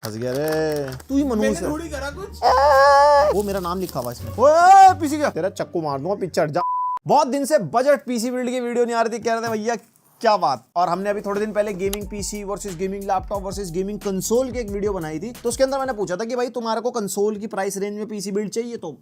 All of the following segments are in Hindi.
फंस गया रे तू ही मनुष्य है। थोड़ी करा कुछ। वो मेरा नाम लिखा हुआ इसमें। ओए पीसी का तेरा चक्कू मार दूंगा पिक्चर जा। बहुत दिन से बजट पीसी बिल्ड की वीडियो नहीं आ रही थी, कह रहे थे भैया क्या बात। और हमने अभी थोड़े दिन पहले gaming PC versus gaming laptop versus gaming console की एक वीडियो बनाई थी। तो उसके अंदर मैंने पूछा था कि भाई तुम्हारे को कंसोल की प्राइस रेंज में पीसी बिल्ड चाहिए तो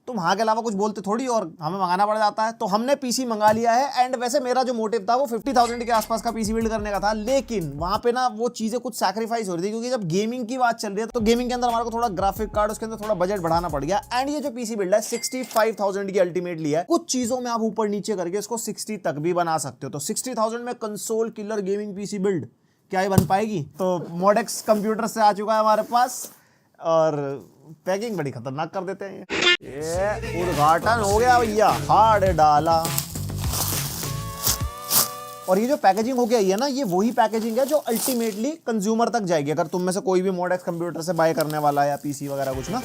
तुम हाँ के अलावा कुछ बोलते थोड़ी और हमें मंगाना पड़ जाता है। तो हमने पीसी मंगा लिया है। एंड वैसे मेरा जो मोटिव था वो 50,000 के आसपास का पीसी बिल्ड करने का था, लेकिन वहां पे ना वो चीजें कुछ सैक्रिफाइस हो रही थी क्योंकि जब गेमिंग की बात चल रही है तो गेमिंग के अंदर हमारे को थोड़ा ग्राफिक कार्ड उसके अंदर थोड़ा बजट बढ़ाना पड़ गया। एंड ये जो पीसी बिल्ड है 65,000 की अल्टीमेटली है। कुछ चीजों में आप ऊपर नीचे करके इसको 60 तक भी बना सकते हो। तो 60,000 में console killer gaming PC build क्या ही बन पाएगी। तो मॉडेक्स कंप्यूटर से आ चुका है हमारे पास और पैकिंग बड़ी खतरनाक कर देते हैं। ये उद्घाटन हो गया भैया, हार्ड डाला। और ये जो पैकेजिंग होके आई है ना, ये वही पैकेजिंग है जो अल्टीमेटली कंज्यूमर तक जाएगी। अगर तुम में से कोई भी मॉडेक्स कंप्यूटर से बाय करने वाला है या पीसी वगैरह कुछ ना,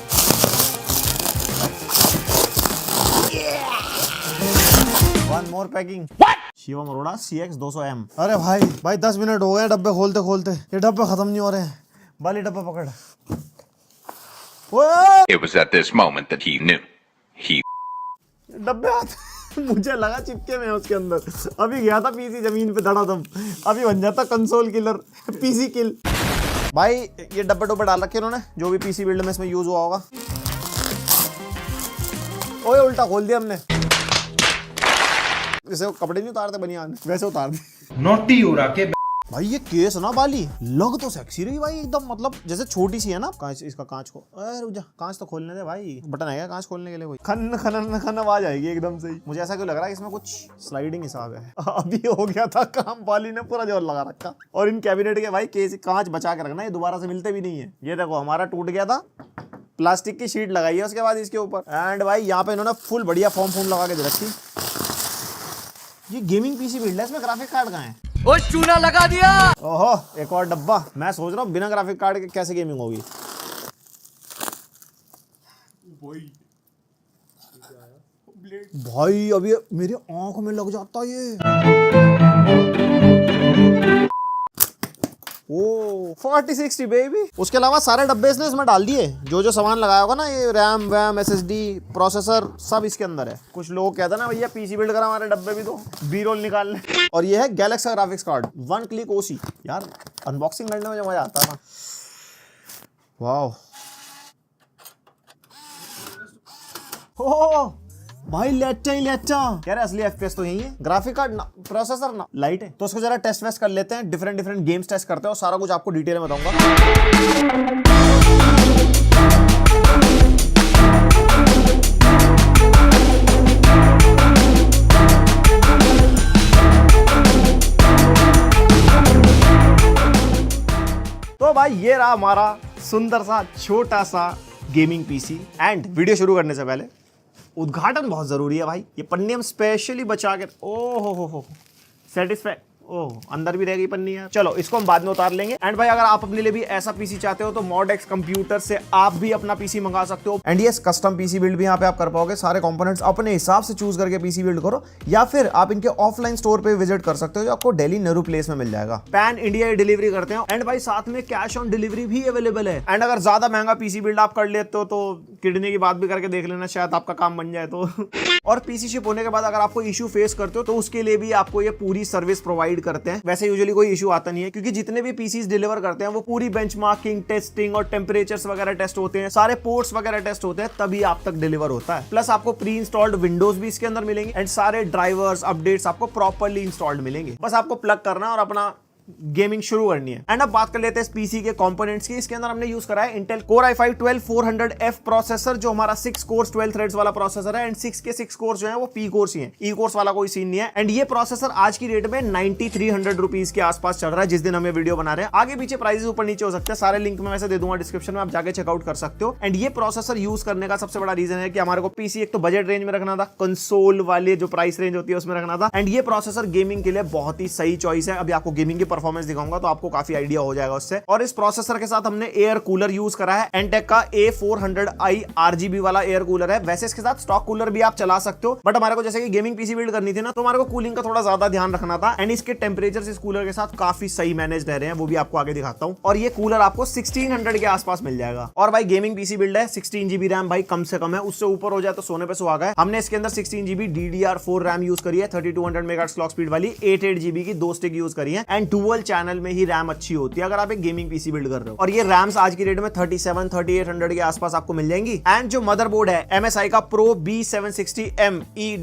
one more packing Shivam Arora CX 200M। अरे भाई 10 मिनट हो गए डब्बे खोलते खोलते, ये डब्बे खत्म नहीं हो रहे हैं। बाली डब्बा पकड़। It was at this moment that he knew. डब्बे आते मुझे लगा चिपके में उसके अंदर। अभी गया था पीसी जमीन पे धड़ाधम, अभी बन जाता कंसोल किलर पीसी किल। भाई ये डब्बे डब्बे डाल रखे उन्होंने जो भी पीसी बिल्ड में इसमें यूज हुआ होगा। ओए उल्टा खोल दिया हमने, जैसे वो कपड़े नहीं उतारते बनियान वैसे उतार दिए। नोटी हो रहा के भाई ये केस ना बाली लग तो सेक्सी रही भाई एकदम, मतलब जैसे छोटी सी है ना कांच। इसका कांच को अरे रुक जा, कांच तो खोलने दे भाई। बटन है क्या कांच खोलने के लिए? कोई खन खन खन आवाज आएगी एकदम से ही। मुझे ऐसा क्यों लग रहा है इसमें कुछ स्लाइडिंग हिसाब है। अभी हो गया था काम, बाली ने पूरा जोर लगा रखा। और इन कैबिनेट के भाई केस कांच बचा के रखना, ये दोबारा से मिलते भी नहीं है। ये देखो हमारा टूट गया था, प्लास्टिक की शीट लगाई है उसके बाद इसके ऊपर। एंड भाई यहाँ पे इन्होंने फुल बढ़िया फॉर्म लगा के दे रखी। ये गेमिंग पीसी बिल्ड है, इसमें ग्राफिक कार्ड कहाँ है? ओ चूना लगा दिया। ओहो एक और डब्बा। मैं सोच रहा हूँ बिना ग्राफिक कार्ड के कैसे गेमिंग होगी। भाई अभी मेरी आंख में लग जाता ये। ओ 4060 बेबी। उसके अलावा सारे डब्बे इसने इसमें डाल दिए, जो जो सामान लगाया होगा ना, ये रैम वैम SSD प्रोसेसर सब इसके अंदर है। कुछ लोग कहते ना भैया पीसी बिल्ड करा हमारे डब्बे भी तो बी रोल निकालने। और ये है Galaxy graphics card 1 click OC। यार अनबॉक्सिंग करने में जो मजा आता है ना, वाह। ओ भाई लेटा ही लेटा कह रहे असली FPS तो यही है। ग्राफिक कार्ड ना, प्रोसेसर ना, लाइट है। तो उसको जरा टेस्ट वेस्ट कर लेते हैं, डिफरेंट गेम्स टेस्ट करते हैं और सारा कुछ आपको डिटेल में बताऊंगा। तो भाई ये रहा हमारा सुंदर सा छोटा सा गेमिंग पीसी। एंड वीडियो शुरू करने से पहले उद्घाटन बहुत जरूरी है भाई। ये पन्नी हम स्पेशली बचा के, ओ हो सेटिस्फाई। ओह अंदर भी रहेगी पन्नी यार। चलो इसको हम बाद में उतार लेंगे। एंड भाई अगर आप अपने लिए भी ऐसा पीसी चाहते हो तो मॉडेक्स कंप्यूटर से आप भी अपना पीसी मंगा सकते हो। एंड ये कस्टम पीसी बिल्ड भी यहाँ पे आप कर पाओगे। सारे कंपोनेंट्स अपने हिसाब से चूज करके पीसी बिल्ड करो, या फिर आप इनके ऑफलाइन स्टोर पे विजिट कर सकते हो जो आपको दिल्ली नेहरू प्लेस में मिल जाएगा। पैन इंडिया डिलीवरी करते हैं। एंड भाई साथ में कैश ऑन डिलीवरी भी अवेलेबल है। एंड अगर ज्यादा महंगा पीसी बिल्ड आप कर लेते हो तो किडनी की बात भी करके देख लेना, शायद आपका काम बन जाए तो। और पीसी शिप होने के बाद अगर आपको इशू फेस करते हो तो उसके लिए भी आपको ये पूरी सर्विस प्रोवाइड करते हैं। वैसे यूजुअली कोई इशू आता नहीं है क्योंकि जितने भी पीसीज डिलीवर करते हैं वो पूरी बेंचमार्किंग, टेस्टिंग और टेम्परेचर्स वगैरह टेस्ट होते हैं, सारे पोर्ट्स वगैरह टेस्ट होते हैं, तभी आप तक डिलीवर होता है। प्लस आपको प्री इंस्टॉल्ड विंडोज भी इसके अंदर मिलेंगे एंड सारे ड्राइवर्स अपडेट्स आपको प्रॉपर्ली इंस्टॉल्ड मिलेंगे। बस आपको प्लग करना है और अपना गेमिंग शुरू करनी है। एंड अब बात कर लेते हैं इस पीसी के कंपोनेंट्स की। इसके अंदर हमने यूज करा है इंटेल Core i5-12400F प्रोसेसर, जो हमारा 6 कोर्स 12 थ्रेड्स वाला प्रोसेसर है। एंड 6 के 6 कोर्स जो है वो P कोर्स ही है, E कोर्स वाला कोई सीन नहीं है। एंड ये प्रोसेसर आज की रेट में 9300 रुपीज के आसपास चल रहा है जिस दिन हम ये वीडियो बना रहे हैं। आगे पीछे प्राइसेस ऊपर नीचे हो सकते हैं, सारे लिंक में वैसे दे दूंगा डिस्क्रिप्शन में, आप जाके चेकआउट कर सकते हो। एंड ये प्रोसेसर यूज करने का सबसे बड़ा रीजन है कि हमारे को पीसी एक तो बजट रेंज में रखना था, कंसोल वाले जो प्राइस रेंज होती है उसमें रखना था। एंड ये प्रोसेसर गेमिंग के लिए बहुत ही सही चॉइस है। अभी आपको गेमिंग की परफॉर्मेंस दिखाऊंगा तो आपको काफी आइडिया हो जाएगा उससे। और इस प्रोसेसर के साथ हमने एयर कूलर यूज करा है, एंटेक का A400i RGB वाला एयर कूलर है। वैसे इसके साथ स्टॉक कूलर भी आप चला सकते हो, बट हमारे को जैसे कि गेमिंग पीसी बिल्ड करनी थी ना, तो हमारे को कूलिंग का थोड़ा ज्यादा ध्यान रखना था। एंड इसके टेम्परेचर इस कूलर के साथ काफी सही मैनेज रह रहे हैं, वो भी आपको आगे दिखाता हूं। और ये कूलर आपको 1600 के आसपास मिल जाएगा। और भाई गेमिंग पीसी बिल्ड है, 16 GB रैम भाई कम से कम है, उससे ऊपर हो जाए तो सोने पे सुहागा है। हमने इसके अंदर 16 GB DDR4 रैम यूज करी है, 3200 मेगाहर्ट्ज क्लॉक स्पीड वाली, 8 GB की 2 स्टिक यूज करी है। एंड डुअल चैनल में ही रैम अच्छी होती है अगर आप एक गेमिंग पीसी बिल्ड कर रहे हो। और ये रैम्स आज की डेट में 37-3800 के आसपास आपको मिल जाएंगी। एंड जो मदरबोर्ड है MSI का Pro B760M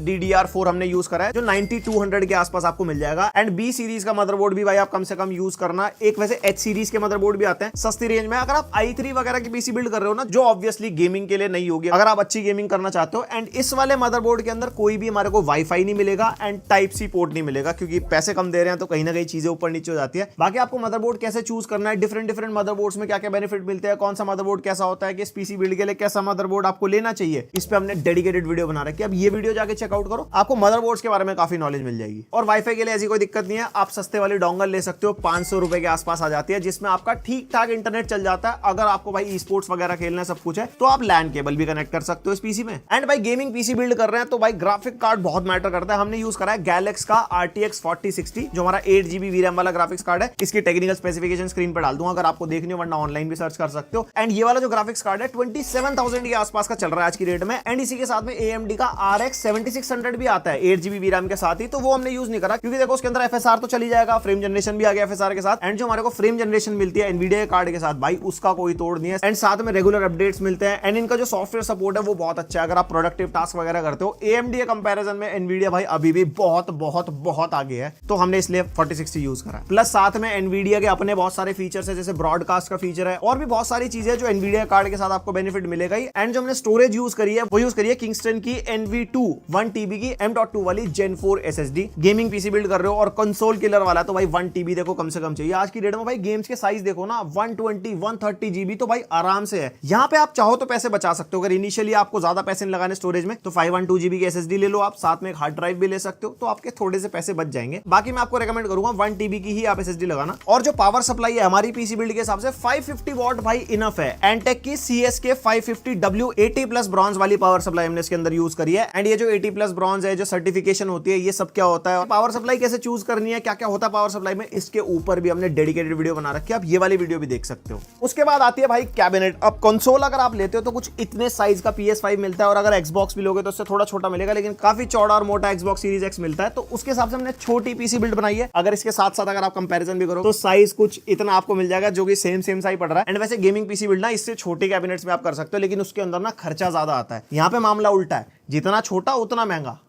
DDR4 हमने यूज करा है, जो 9200 के आसपास आपको मिल जाएगा। एंड B सीरीज का मदरबोर्ड भी भाई आप कम से कम यूज करना। एक वैसे H सीरीज के मदरबोर्ड भी आते हैं सस्ती रेंज में, अगर आप i3 वगैरह की पीसी बिल्ड कर रहे हो ना, जो ऑब्वियसली गेमिंग के लिए नहीं होगी, अगर आप अच्छी गेमिंग करना चाहते हो। एंड इस वाले मदरबोर्ड के अंदर कोई भी हमारे को वाईफाई नहीं मिलेगा एंड टाइप सी पोर्ट नहीं मिलेगा, क्योंकि पैसे कम दे रहे हैं तो कहीं ना कहीं चीजें ऊपर नीचे हो जाती है। बाकी आपको मदरबोर्ड कैसे चूज करना है, डिफरेंट मदरबोर्ड्स में क्या क्या बेनिफिट मिलते हैं, कौन सा मदरबोर्ड कैसा होता है, कि इस पीसी बिल्ड के लिए कैसा मदरबोर्ड आपको लेना चाहिए, इस पे हमने डेडिकेटेड वीडियो बना रखी है। अब ये वीडियो जाके चेकआउट करो, आपको मदरबोर्ड्स के बारे में काफी नॉलेज मिल जाएगी। और वाईफाई के लिए ऐसी कोई दिक्कत नहीं है, आप सस्ते वाली डोंगल ले सकते हो, 500 रुपए के आसपास आ जाती है, जिसमें आपका ठीक ठाक इंटरनेट चल जाता है। अगर आपको भाई ई स्पोर्ट्स वगैरह खेलना सब कुछ है तो आप लैन केबल भी कनेक्ट कर सकते हो इस पीसी में। एंड भाई गेमिंग पीसी बिल्ड कर रहे हैं तो भाई ग्राफिक कार्ड बहुत मैटर करता है। हमने यूज करा है गैलेक्स का RTX 4060, जो हमारा 8 GB VRAM वाला ग्राफिक्स कार्ड है। इसकी टेक्निकल स्पेसिफिकेशन स्क्रीन पर डाल दूंगा अगर आपको देखनी हो, वरना ऑनलाइन भी सर्च कर सकते हो। एंड ये वाला जो ग्राफिक्स कार्ड है 27,000 के आसपास का चल रहा है आज की रेट में। एंड इसी के साथ में AMD का RX 7600 भी आता है 8 GB VRAM के साथ ही, तो वो हमने यूज नहीं करा, क्योंकि देखो उसके अंदर FSR तो चली जाएगा, फ्रेम जनरेशन भी आ गया FSR के साथ। एंड जो हमारे को फ्रेम जनरेशन मिलती है Nvidia कार्ड के साथ, भाई उसका कोई तोड़ नहीं है। एंड साथ में रेगुलर अपडेट्स मिलते हैं। एंड इनका जो सॉफ्टवेयर सपोर्ट है वो बहुत अच्छा है, अगर आप प्रोडक्टिव टास्क वगैरह करते हो। AMD के कंपैरिजन में Nvidia भाई अभी भी बहुत बहुत बहुत आगे है, तो हमने इसलिए 4060 यूज करा। प्लस साथ में Nvidia के अपने बहुत सारे फीचर्स है, जैसे ब्रॉडकास्ट का फीचर है, और भी बहुत सारी चीजें जो Nvidia कार्ड के साथ आपको बेनिफिट मिलेगा ही। एंड जो हमने स्टोरेज यूज करी है वो यूज करी है किंगस्टन की NV2 1 TB की M.2 वाली Gen 4 SSD। Gaming PC build कर रहे हो और कंसोल किलर वाला, तो भाई 1 TB देखो कम से कम चाहिए आज की डेट में। भाई गेम्स के साइज देखो ना, 120-130 GB तो भाई आराम से है। यहाँ पे आप चाहो तो पैसे बचा सकते हो, अगर इनिशियली आपको ज्यादा पैसे नहीं लगाने स्टोरेज में, तो 512 GB की SSD ले लो आप, साथ में एक हार्ड ड्राइव भी ले सकते हो, तो आपके थोड़े से पैसे बच जाएंगे। बाकी मैं आपको रेकमेंड करूंगा 1 TB की ही आप SSD लगाना। और जो पावर सप्लाई है हमारी पीसी बिल्ड के हिसाब से 550 वॉट भाई इनफ है। एंटेक की CSK 550W 80+ ब्रॉन्ज वाली पावर सप्लाई हमने इसके अंदर यूज करी है। एंड ये जो 80+ ब्रॉन्ज है, जो सर्टिफिकेशन होती है, ये सब क्या होता है, पावर सप्लाई कैसे चूज करनी है, क्या क्या होता है पावर सप्लाई में, इसके ऊपर भी हमने डेडिकेटेड वीडियो बना रखी है, आप ये वाली वीडियो भी देख सकते हो। उसके बाद आती है भाई कैबिनेट। अब कंसोल अगर आप लेते हो तो कुछ इतने साइज का PS5 मिलता है, और अगर Xbox भी लोगे तो उससे थोड़ा छोटा मिलेगा, लेकिन काफी चौड़ा और मोटा Xbox Series X मिलता है, तो उसके हिसाब से हमने छोटी पीसी बिल्ड बनाई है। अगर इसके साथ साथ अगर आप कंपैरिजन भी करो तो साइज कुछ इतना आपको मिल जाएगा, जो कि सेम साइज पड़ रहा है। एंड वैसे गेमिंग पीसी बिल्ड ना इससे छोटे कैबिनेट्स में आप कर सकते हो, लेकिन उसके अंदर ना खर्चा ज्यादा आता है। यहाँ पे मामला उल्टा है, जितना छोटा उतना महंगा,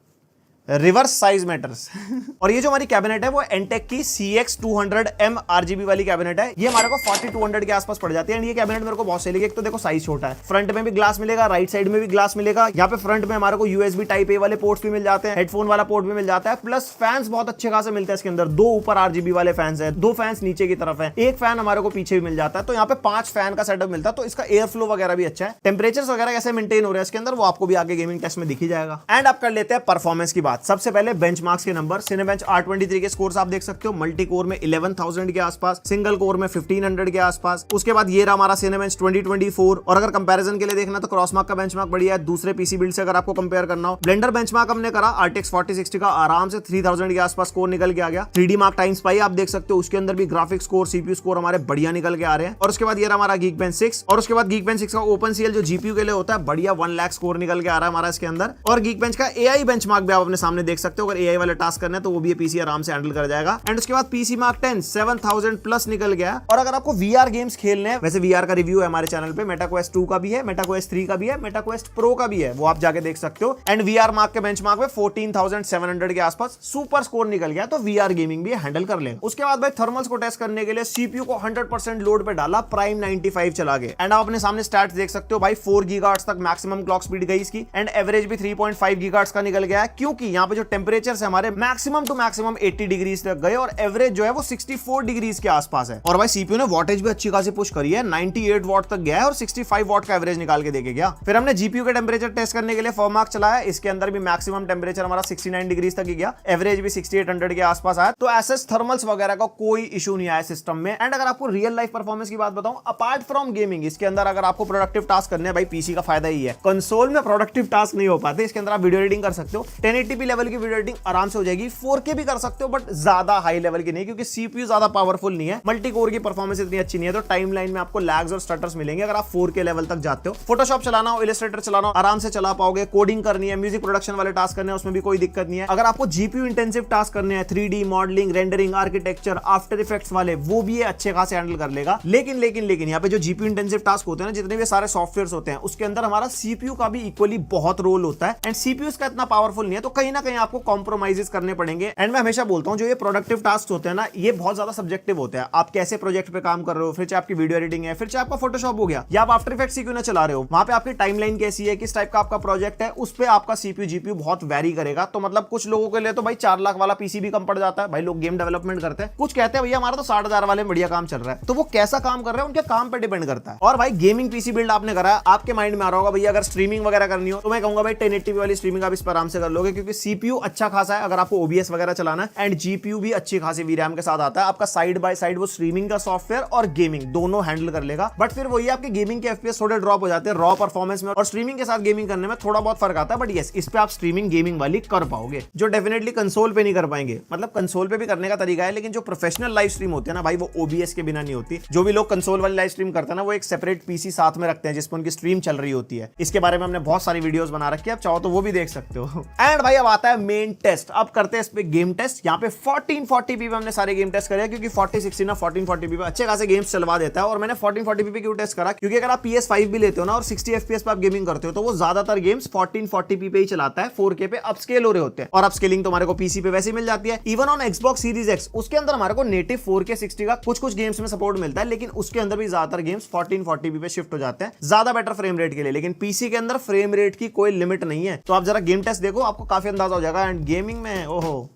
रिवर्स साइज मैटर्स। और ये जो हमारी कैबिनेट है वो एंटेक की CX200M RGB वाली कैबिनेट है। ये हमारे को 4200 के आसपास पड़ जाती है। एंड ये कैबिनेट मेरे को बहुत सही लगी। एक तो देखो साइज छोटा है, फ्रंट में भी ग्लास मिलेगा, राइट साइड में भी ग्लास मिलेगा। यहाँ पे फ्रंट में हमारे को USB Type A वाले पोर्ट्स भी मिल जाते हैं, हेडफोन वाला पोर्ट भी मिल जाता है, प्लस फैंस बहुत अच्छे खासे मिलते हैं इसके अंदर। 2 ऊपर RGB वाले फैंस है, 2 फैंस नीचे की तरफ है, एक फैन हमारे को पीछे भी मिल जाता है। तो यहाँ पे 5 फैन का सेटअप मिलता है, तो इसका एयर फ्लो वगैरह भी अच्छा है। टेम्परेचर वगैरह कैसे मेंटेन हो रहे हैं इसके अंदर, वो आपको भी आगे गेमिंग टेस्ट में दिख ही जाएगा। एंड आप कर लेते हैं परफॉर्मेंस की बात। सबसे पहले बेंचमार्क्स के नंबर, सिनेबेंच R23 के स्कोर्स आप देख सकते हो। मल्टी कोर में 11,000 के आसपास, सिंगल कोर में 1500 के आसपास। उसके बाद ये रहा हमारा सिनेबेंच 2024। और अगर कंपैरिजन के लिए देखना तो क्रॉसमार्क का बेंचमार्क बढ़िया है दूसरे पीसी बिल्ड से, अगर आपको कंपेयर करना हो। ब्लेंडर बेंचमार्क हमने करा RTX 4060 का, आराम से 3000 के आसपास स्कोर निकल के आ गया। 3D मार्क टाइम्स पाई आप देख सकते हो, उसके अंदर भी ग्राफिक्स स्कोर, CPU स्कोर हमारे बढ़िया निकल के आ रहे हैं। और उसके बाद ये रहा हमारा Geekbench 6, और उसके बाद Geekbench 6 का OpenCL जो GPU के लिए होता है, बढ़िया 1 लाख स्कोर निकल के आ रहा है हमारा इसके अंदर। और Geekbench का AI बेंचमार्क भी आप अपने सामने देख सकते हो, अगर AI वाले टास्क करना है तो वो भी पीसी आराम से हैंडल कर जाएगा। एंड उसके बाद PC मार्क 10 7000 प्लस निकल गया। और अगर आपको VR गेम्स खेलने हैं, वैसे VR का रिव्यू है हमारे चैनल पे, MetaQuest 2 का भी है, MetaQuest 3 का भी है, MetaQuest Pro का भी है, वो आप जाके देख सकते हो। एंड VR मार्क के बेंचमार्क में 14700 के आसपास सुपर स्कोर निकल गया, तो VR गेमिंग भी हैंडल कर लेगा। उसके बाद भाई थर्मल्स को टेस्ट करने के लिए CPU को 100% लोड पे डाला, प्राइम 95 चला गया। एंड आप अपने सामने स्टैट्स देख सकते हो भाई, 4 गीगाहर्ट्ज तक मैक्सिमम क्लॉक स्पीड गई इसकी। एंड एवरेज भी 3.5 गीगाहर्ट्ज का निकल गया है, क्योंकि यहाँ पे जो टेम्परेचर है हमारे मैक्सिमम टू मैक्सिमम 80 डिग्रीज तक गए और एवरेज जो है वो 64 डिग्रीज के आसपास है। और भाई सीपीयू ने वॉटेज भी अच्छी खासी पुश करी है, 98 वॉट तक गया है और 65 वॉट का एवरेज निकाल के देके गया। फिर हमने जीपीयू के टेम्परेचर टेस्ट करने के लिए फर्मार्क चलाया, इसके अंदर भी मैक्सिमम टेम्परेचर हमारा 69 डिग्रीज तक ही गया, एवरेज भी 6800 के आसपास आया। तो ऐसे थर्मल्स वगैरह का कोई इशू नहीं आया सिस्टम में। एंड अगर आपको रियल लाइफ परफॉर्मेंस की बात बताऊं, अपार्ट फ्रॉम गेमिंग, इसके अंदर अगर आपको प्रोडक्टिव टास्क करने हैं, भाई पीसी का फायदा ही है, कंसोल में प्रोडक्टिव टास्क नहीं हो पाते, इसके अंदर आप वीडियो एडिटिंग कर सकते हो, 1080p लेवल की वीडियो एडिटिंग आराम से हो जाएगी, 4K भी कर सकते हो बट ज्यादा हाई लेवल की नहीं, क्योंकि सीपीयू ज्यादा पावरफुल नहीं है, मल्टी कोर की परफॉर्मेंस इतनी अच्छी नहीं है, तो टाइमलाइन में आपको लैग्स और स्टटर्स मिलेंगे अगर आप 4K लेवल तक जाते हो। फोटोशॉप चलाना हो, इलस्ट्रेटर चलाना हो, आराम से चला पाओगे, कोडिंग करनी है, म्यूजिक प्रोडक्शन वाले टास्क करने हैं, उसमें भी कोई दिक्कत नहीं है। अगर आपको जीपीयू इंटेंसिव टास्क करने हैं, 3D modelling, rendering, architecture, after effects वाले, वो भी ये अच्छे खासे हैंडल कर लेगा। लेकिन यहाँ पे जो जीपीयू इंटेंसिव टास्क होते हैं ना, जितने भी सारे सॉफ्टवेयर होते हैं, उसके अंदर हमारा सीपीयू का भी इक्वली बहुत रोल होता है एंड सीपीयू इसका इतना पावरफुल नहीं है, तो कहीं ना कहीं आपको कॉम्प्रोमाइजेस करने पड़ेंगे। एंड मैं हमेशा बोलता हूं जो ये प्रोडक्टिव टास्क होते हैं ना, ये बहुत ज्यादा सब्जेक्टिव होते हैं। आप कैसे प्रोजेक्ट पे काम कर रहे हो, फिर चाहे आपकी वीडियो एडिटिंग है, फिर चाहे आपका फोटोशॉप हो गया, या आप आफ्टर इफेक्ट्स क्यों ना चला रहे हो, वहां पे आपकी टाइमलाइन कैसी है, किस टाइप का आपका प्रोजेक्ट है, उस पे आपका सीपीयू जीपीयू बहुत वेरी करेगा। तो मतलब कुछ लोगों के लिए तो भाई 4 लाख वाला पीसी भी कम पड़ जाता है, भाई लोग गेम डेवलपमेंट करते हैं, कुछ कहते हैं भैया हमारा तो 60,000 वाले बढ़िया काम चल रहा है, तो वो कैसा काम कर रहे हैं उनके काम पे डिपेंड करता है। और भाई गेमिंग पीसी बिल्ड आपने करा, आपके माइंड में आ रहा होगा भैया अगर स्ट्रीमिंग वगैरह करनी हो, तो मैं कहूंगा भाई 1080p वाली स्ट्रीमिंग आप इस पर आराम से कर लोगे, क्योंकि सीपीयू अच्छा खासा है अगर आपको ओबीएस वगैरह चलाना है, एंड जीपीयू भी अच्छी खासी वीरैम के साथ आता है, आपका साइड बाय साइड वो स्ट्रीमिंग का सॉफ्टवेयर और गेमिंग दोनों हैंडल कर लेगा। बट फिर वही आपके गेमिंग के एफपीएस थोड़े ड्रॉप हो जाते हैं रॉ परफॉर्मेंस में, और स्ट्रीमिंग के साथ गेमिंग करने में थोड़ा बहुत फर्क आता है, बट यस इस पे आप स्ट्रीमिंग गेमिंग वाली कर पाओगे, जो डेफिनेटली कंसोल पे नहीं कर पाएंगे। मतलब कंसोल पे भी करने का तरीका है, लेकिन जो प्रोफेशनल लाइव स्ट्रीम होती है ना भाई, वो ओबीएस के बिना नहीं होती। जो भी लोग कंसोल वाली लाइव स्ट्रीम करते हैं ना, वो एक सेपरेट पीसी साथ में रखते हैं जिसपे उनकी स्ट्रीम चल रही होती है। इसके बारे में हमने बहुत सारी वीडियोस बना रखी है, आप चाहो तो वो भी देख सकते हो। एंड भाई अब आता है मेन टेस्ट, अब करते हैं इस पे गेम टेस्ट। यहाँ पे 1440p पे हमने सारे गेम टेस्ट करे, क्योंकि 4060 ना 1440p पे अच्छे खासे गेम्स चलवा देता है। और मैंने 1440p पे क्यों टेस्ट करा, क्योंकि अगर आप PS5 भी लेते हो ना और 60 FPS पे आप गेमिंग करते हो, तो वो ज्यादातर गेम्स 1440p पे ही चलाता है, 4K पे अपस्केल हो रहे होते हैं, और अपस्केलिंग तो हमारे को पीसी पे वैसे मिल जाती है। Even on Xbox Series X उसके अंदर हमारे को नेटिव 4K 60 का कुछ गेम्स में सपोर्ट मिलता है, लेकिन उसके अंदर भी ज्यादातर गेम्स 1440p पे शिफ्ट हो जाते हैं ज्यादा बेटर फ्रेम रेट के लिए। लेकिन पीसी के अंदर फ्रेम रेट की कोई लिमिट नहीं है, तो आप जरा गेम टेस्ट देखो, आपको काफी अंदाजा हो जाएगा। एंड गेमिंग में ओहो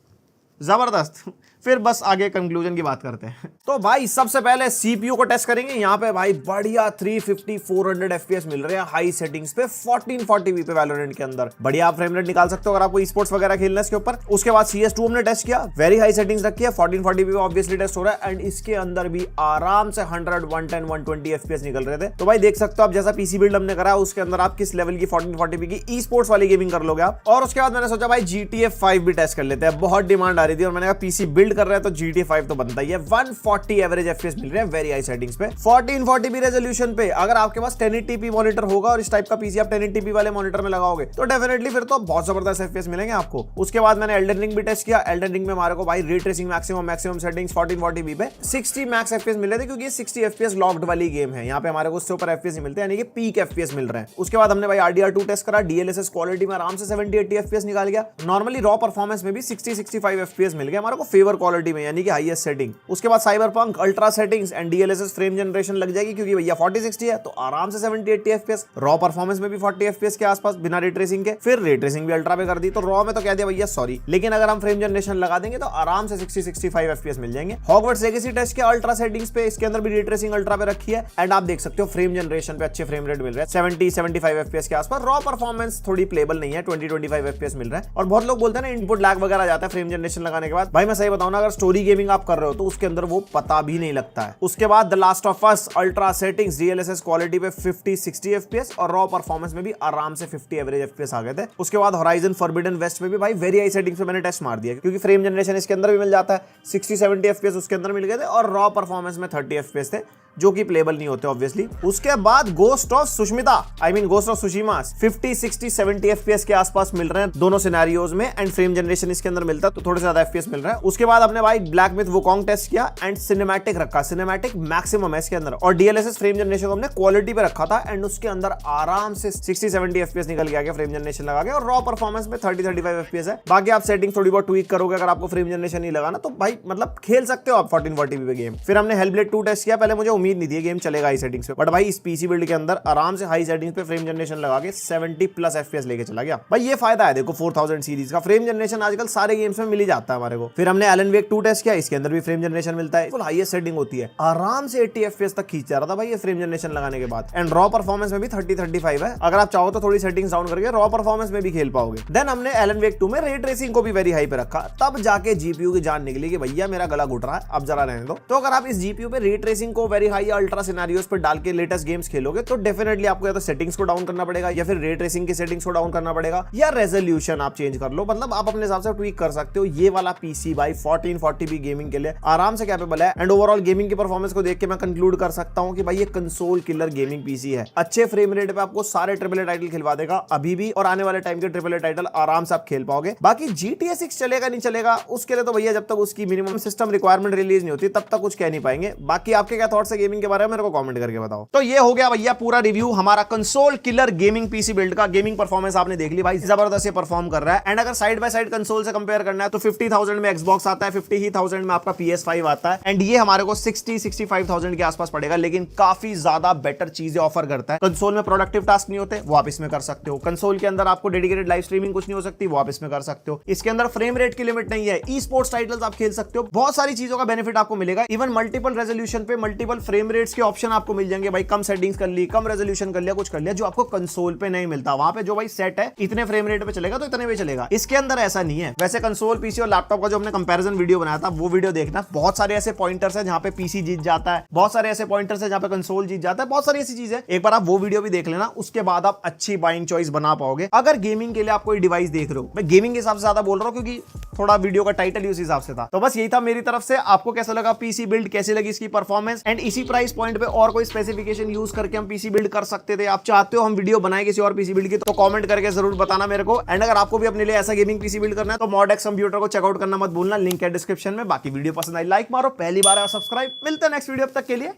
जबरदस्त। फिर बस आगे कंक्लूजन की बात करते हैं। तो भाई सबसे पहले सीपीयू को टेस्ट करेंगे। यहाँ पे भाई बढ़िया 350 400 एफपीएस मिल रहे हैं हाई सेटिंग्स पे 1440p पे वैलोरेंट के अंदर बढ़िया आप फ्रेम रेट निकाल सकते हो अगर आपको ई-स्पोर्ट्स वगैरह खेलना है इसके ऊपर। उसके बाद CS2 हमने टेस्ट किया, वेरी हाई सेटिंग्स रखी है, 1440p पे ऑब्वियसली टेस्ट हो रहा है, एंड इसके अंदर भी आराम से 100 110 120 एफपीएस निकल रहे थे। तो भाई देख सकते हो आप जैसा पीसी बिल्ड हमने करा उसके अंदर आप किस लेवल की 1440p की ई-स्पोर्ट्स वाली गेमिंग कर लोगे आप। और उसके बाद मैंने सोचा भाई GTA 5 भी टेस्ट कर लेते हैं, बहुत डिमांड आ रही थी और मैंने कहा पीसी बिल्ड कर रहा है तो GTA 5 तो बनता ही है। 140 एवरेज एफपीएस मिल रहे हैं वेरी हाई सेटिंग्स पे 1440p रेजोल्यूशन पे। अगर आपके पास 1080p मॉनिटर होगा और इस टाइप का पीसी आप 1080p वाले मॉनिटर में लगाओगे तो डेफिनेटली फिर तो बहुत जबरदस्त एफपीएस मिलेंगे आपको। उसके बाद मैंने एल्डन रिंग भी टेस्ट किया। एल्डन रिंग में हमारे को भाई ray tracing maximum settings 1440p पे 60 मैक्स एफपीएस मिले थे, क्योंकि ये 60 एफपीएस लॉक्ड वाली गेम है। यहाँ पे हमारे को उससे ऊपर एफपीएस मिलते हैं, यानी कि पीक एफपीएस मिल रहे हैं। उसके बाद हमने भाई RDR2 टेस्ट करा, DLSS क्वालिटी में आराम से 70-80 एफपीएस निकाल गया। नॉर्मली रॉ परफॉर्मेंस में भी 60-65 एफपीएस मिल गया हमारे को फेवर क्वालिटी में, यानी कि हाईएस्ट सेटिंग। उसके बाद cyberpunk ultra settings and DLSS frame generation लग जाएगी, क्योंकि भैया 4060 है तो आराम से 70-80 एफपीएस। रॉ परफॉर्मेंस में भी 40 एफपीएस के आसपास बिना रे ट्रेसिंग के। फिर रे ट्रेसिंग भी अल्ट्रा पे कर दी तो रॉ में तो कह दिया भैया सॉरी, लेकिन अगर हम फ्रेम जनरेशन लगा देंगे तो आराम से 60-65 एफपीएस मिल जाएंगे। हॉगवर्ट्स लेगेसी टेस्ट के अल्ट्रा सेटिंग्स पे इसके अंदर भी रे ट्रेसिंग अल्ट्रा पे रखी है, एंड आप देख सकते हो फ्रेम जनरेशन पे अच्छे फ्रेम रेट मिल रहे हैं 70-75 एफपीएस के आसपास। रॉ परफॉर्मेंस थोड़ी प्लेबल नहीं है, 20-25 एफपीएस मिल रहा है। और बहुत लोग बोलते हैं ना इनपुट लैग वगैरह जाता है फ्रेम जनरेशन लगाने के बाद। भाई मैं सही बताऊं ना, अगर स्टोरी गेमिंग आप कर रहे हो तो उसके अंदर वो पता भी नहीं लगता है। उसके बाद the last of us ultra settings DLSS quality पे 50-60 एफपीएस और रॉ परफॉर्मेंस में भी आराम से 50 एवरेज एफपीएस आ गए थे। उसके बाद होराइजन फॉरबिडन वेस्ट में भी भाई वेरी हाई सेटिंग्स पे मैंने टेस्ट मार दिया, क्योंकि फ्रेम जनरेशन इसके अंदर भी मिल जाता है, 60-70 एफपीएस उसके अंदर मिल गए थे, और रॉ परफॉर्मेंस में 30 एफपीएस थे जो कि प्लेबल नहीं होते ऑब्वियसली। उसके बाद गोस्ट ऑफ सुशिमा 50-60-70 एफपीएस के आसपास मिल रहे हैं दोनों सिनेरियोज में, एंड फ्रेम जनरेशन इसके अंदर मिलता है तो थोड़े ज्यादा एफपीएस मिल रहा है। उसके बाद हमने भाई ब्लैक मिथ वुकोंग टेस्ट किया एंड सिनेमैटिक रखा, सिनेमैटिक मैक्सिमम है इसके अंदर, और DLSS फ्रेम जनरेशन को हमने क्वालिटी पे रखा था, एंड उसके अंदर आराम से 60-70 एफपीएस निकल गया फ्रेम जनरेशन लगा के, और रॉ परफॉर्मेंस में 30-35 एफपीएस है। बाकी आप सेटिंग थोड़ी बहुत ट्वीक करोगे, अगर आपको फ्रेम जनरेशन नहीं लगाना तो भाई मतलब खेल सकते हो आप 1440p पे गेम। फिर हमने हेलब्लेड 2 टेस्ट किया। पहले मुझे उम्मीद नहीं थी गेम चलेगा हाई सेटिंग्स पे, बट भाई इस पीसी बिल्ड के अंदर आराम से हाई सेटिंग्स पे फ्रेम जनरेशन लगा के 70 प्लस FPS लेके चला गया भाई। ये फायदा है देखो 4000 सीरीज का, फ्रेम जनरेशन आजकल सारे गेम्स में मिल ही जाता है हमारे को। फिर हमने एलन वेक 2 टेस्ट किया, इसके अंदर भी फ्रेम जनरेशन मिलता है, फुल हाईएस्ट सेटिंग होती है, आराम से 80 FPS तक खींच जा रहा था भाई ये फ्रेम जनरेशन लगाने के बाद। एंड रॉ परफॉर्मेंस में भी 30-35 है, अगर आप चाहो तो थोड़ी सेटिंग्स डाउन करके रॉ परफॉर्मेंस में भी खेल पाओगे। देन हमने एलन वेक 2 में रे ट्रेसिंग को भी वेरी हाई पे रखा, तब जाके जीपीयू की जान निकली कि भैया मेरा गला घुट रहा है, अब जरा रहने दो। तो अगर आप इस जीपीयू पे रे ट्रेसिंग को वेरी हाई अल्ट्रा सिनेरियोस पे डाल के लेटेस्ट गेम्स खेलोगे तो डेफिनेटली आपको या तो सेटिंग्स को डाउन करना पड़ेगा, या फिर रे ट्रेसिंग की सेटिंग्स को डाउन करना पड़ेगा, या रेजोल्यूशन आप चेंज कर लो, मतलब आप अपने हिसाब से ट्वीक कर सकते हो। ये वाला पीसी भाई 1440p गेमिंग के लिए आराम से कैपेबल है। एंड ओवरऑल गेमिंग की परफॉर्मेंस को देख के मैं कंक्लूड कर सकता हूं कि भाई ये कंसोल किलर गेमिंग पीसी है। अच्छे फ्रेम रेट पे आपको सारे AAA टाइटल खिलवा देगा अभी भी, और आने वाले टाइम के AAA टाइटल आराम से आप खेल पाओगे। बाकी GTA 6 चलेगा नहीं चलेगा उसके लिए तो भैया जब तक उसकी मिनिमम सिस्टम रिक्वायरमेंट रिलीज नहीं होती तब तक कुछ कह नहीं पाएंगे। बाकी आपके क्या थॉट्स है गेमिंग के बारे में, मेरे को कमेंट करके बताओ। तो ये हो गया भैया पूरा रिव्यू हमारा console killer gaming PC build का। गेमिंग परफॉर्मेंस आपने देख ली भाई, जबरदस्त परफॉर्म कर रहा है। एंड अगर साइड बाय साइड कंसोल से कंपेयर करना है तो 50,000 में Xbox आता है, 50,000 में आपका PS5 आता है, एंड ये हमारे को 60-65,000 के आसपास पड़ेगा, लेकिन काफी ज्यादा बेटर चीजें ऑफर करता है। कंसोल में प्रोडक्टिव टास्क नहीं होते, वो आप इसमें कर सकते हो। कंसोल के अंदर आपको डेडिकेटेड लाइव स्ट्रीमिंग कुछ नहीं हो सकती, वो आप इसमें कर सकते हो। इसके अंदर फ्रेम रेट की लिमिट नहीं है, ई स्पोर्ट्स टाइटल्स आप खेल सकते हो, बहुत सारी चीजों का बेनिफिट आपको मिलेगा। इवन मल्टीपल रेजोल्यूशन पे मल्टीपल फ्रेम रेट्स के ऑप्शन आपको मिल जाएंगे भाई, कम सेटिंग्स कर ली, कम रेजोल्यूशन कर लिया, कुछ कर लिया, जो आपको कंसोल पे नहीं मिलता। वहां पे जो भाई सेट है इतने फ्रेम रेट पे चलेगा तो इतने पे चलेगा, इसके अंदर ऐसा नहीं है। वैसे कंसोल पीसी और लैपटॉप का जो हमने कंपैरिजन वीडियो बनाया था वो वीडियो देखना, बहुत सारे ऐसे पॉइंटर्स हैं जहां पे पीसी जीत जाता है, बहुत सारे ऐसे पॉइंटर्स हैं जहां पे कंसोल जीत जाता है, बहुत सारी ऐसी चीजें। एक बार आप वो वीडियो भी देख लेना, उसके बाद आप अच्छी बाइंग चॉइस बना पाओगे। अगर गेमिंग के लिए आप कोई डिवाइस देख रहे हो, मैं गेमिंग के हिसाब से ज्यादा बोल रहा हूं क्योंकि थोड़ा वीडियो का टाइटल उस हिसाब से था। तो बस यही था मेरी तरफ से। आपको कैसा लगा पीसी बिल्ड, कैसी लगी इसकी परफॉर्मेंस, एंड इसी प्राइस पॉइंट पे और कोई स्पेसिफिकेशन यूज करके हम पीसी बिल्ड कर सकते थे, आप चाहते हो हम वीडियो बनाए किसी और पीसी बिल्ड की, तो कमेंट करके जरूर बताना मेरे को। एंड अगर आपको भी अपने लिए ऐसा गेमिंग पीसी बिल्ड करना है तो मॉडेक्स कंप्यूटर को चेकआउट करना मत भूलना, लिंक है डिस्क्रिप्शन में। बाकी वीडियो पसंद आई लाइक मारो, पहली बार है सब्सक्राइब। मिलते हैं नेक्स्ट वीडियो, अब तक के लिए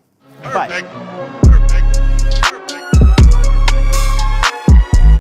बाय।